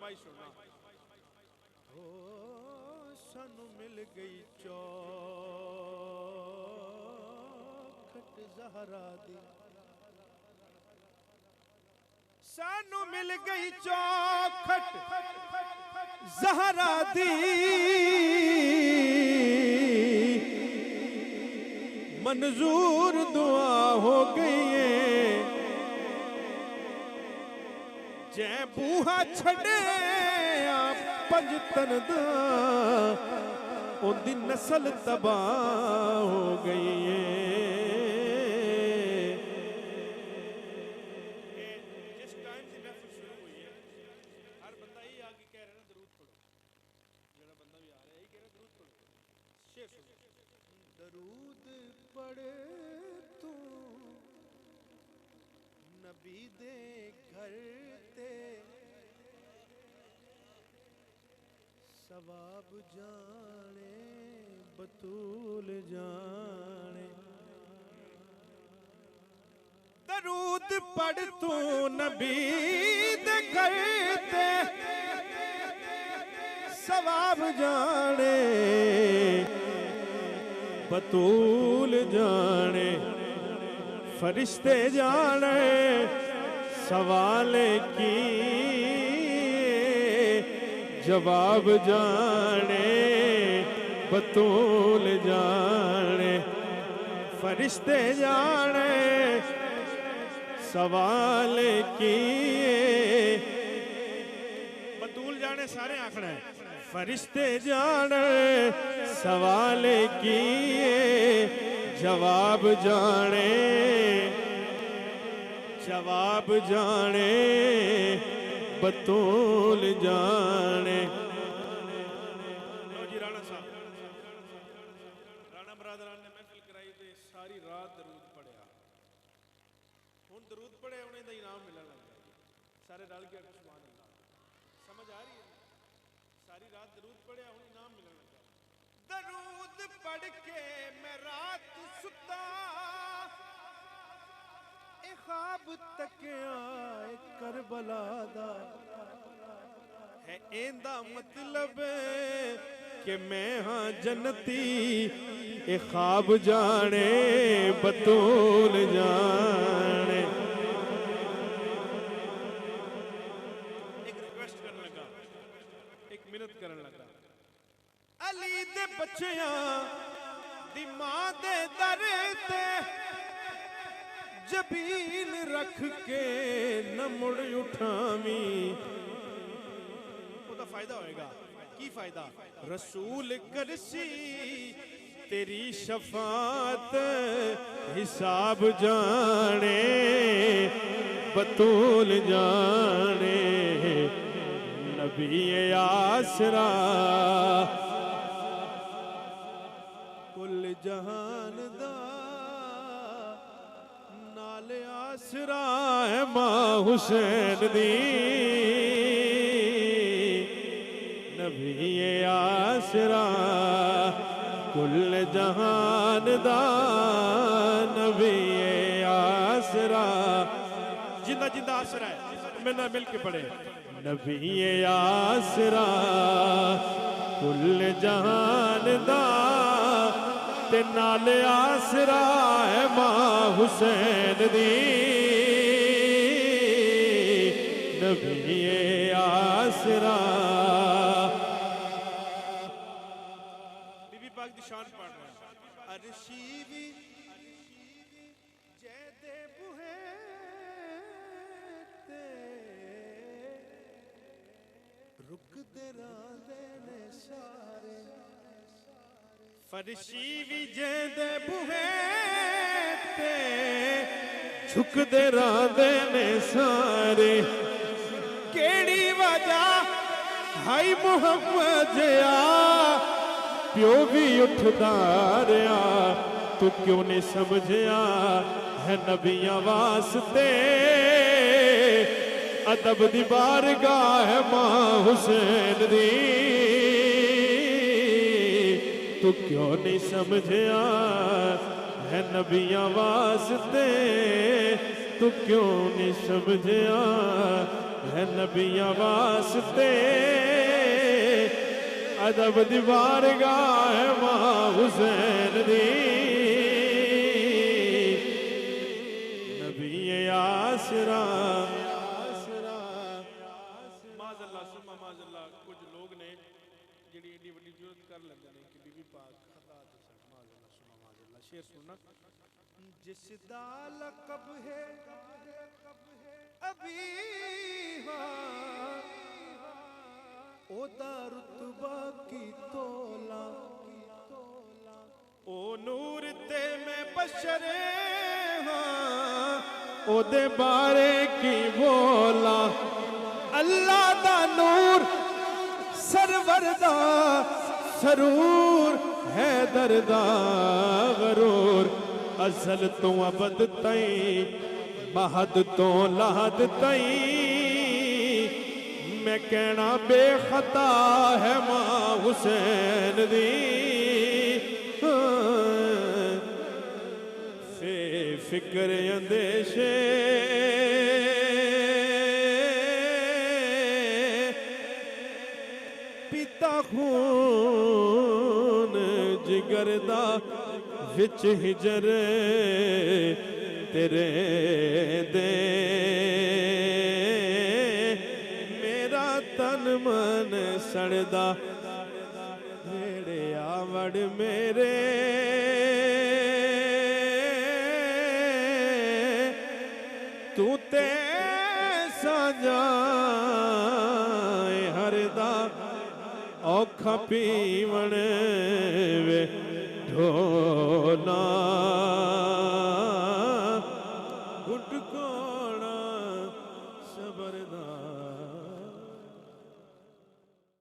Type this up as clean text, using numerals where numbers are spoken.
فرمائش سننا سانو مل گئی چوکھٹ زہرا دی سانو مل گئی چوکھٹ زہرا دی منظور دعا ہو گئی ہے جے بوہا چھڑے پنجتن دا ان دی نسل تباہ ہو گئی ہے جس ٹائم سے محفل شروع ہوئی ہے ہر بندہ ہی آگے کہہ رہا ہے درود پڑھو جڑا بندہ بھی آ رہا ہے ہی کہہ رہا درود پڑھو شیخ سنو درود پڑھ تو نبی دے گھر تے ثواب جانے بطول جانے درود پڑھ تو نبی دے گھر تے ثواب جانے بطول جانے فرشتے جانے سوال کی جواب جانے بطول جانے فرشتے جانے سوال کی بطول جانے سارے آنکھڑے ہیں فرشتے جانے سوال کی جواب جانے جواب جانے بطول جانے لو جی رانا صاحب رانا برادران نے محفل کرائی تے ساری رات درود پڑھیا ہن درود پڑھے انہیں دا انعام ملنا لگا سارے ڈال کے سبحان اللہ سمجھ آ رہی ہے ساری رات درود پڑھے ہن انعام ملنا لگا درود پڑھ کے میں رات ستا اے خواب تکیا اے کربلا دا ہے ایندہ مطلب کہ میں ہاں جنتی اے خواب جانے بطول جانے ایک ریکویسٹ کرنے لگا ایک منت کرنے لگا علی دے بچیاں دی ماں دے در تے جبین رکھ کے نہ مڑ اٹھامی وہ دا فائدہ ہوئے گا کی فائدہ رسول کرسی تیری شفاعت حساب جانے بطول جانے نبی آسرا کل جہان دا نال آسرا ہے ماں حسین دی نبی آسرا کل جہان دا نبی آسرا جندہ جندہ آسرا ہے میں نہ مل کے پڑھے نبی آسرا کل جہان دا تے نال آسرا ہے ماں حسین دی نبی آسرا بی بی پاک دی شان پڑھ رہا ہے عرشی بھی جے دے بوہے تے رک دے راندے نے سارے فرشی بھی جے دے بوہے تے جھک دے راندے نے سارے کیڑی وجہ ہائی محمد جیا پیو بھی اٹھدا رہا تو کیوں نہیں سمجھیا ہے نبیاں واسطے ادب دی بارگاہ ماں حسین دی تو کیوں نہیں سمجھیا ہے نبیاں واسطے تو کیوں نہیں سمجھیا ہے نبیاں واسطے ادب دی بارگاہ ہے ماں حسین دی نبی آسرا معاذ اللہ سمہ معاذ اللہ کچھ لوگ نے جڑی ایڈی وڈی جرت کر لیندے نے کہ بی بی پاک خطا تے سن معاذ اللہ سمہ معاذ اللہ شعر سننا جس دا لقب ہے ابھی او دا رتبہ کی تولا او نور تے میں بشر ہاں او دے بارے کی بولا اللہ دا نور سرور دا سرور حیدر دا غرور ازل تو ابد تائیں مہد تو لحد تائیں میں کہنا بے خطا ہے ماں حسین دی فکر اندیشے پیتا خون جگر دا وچ ہجر تیرے دے میرا تن من سڑدا بھیڑے آوڑ میرے تو تے سجائے ہر دا اوکھا پیون وے ڈھولا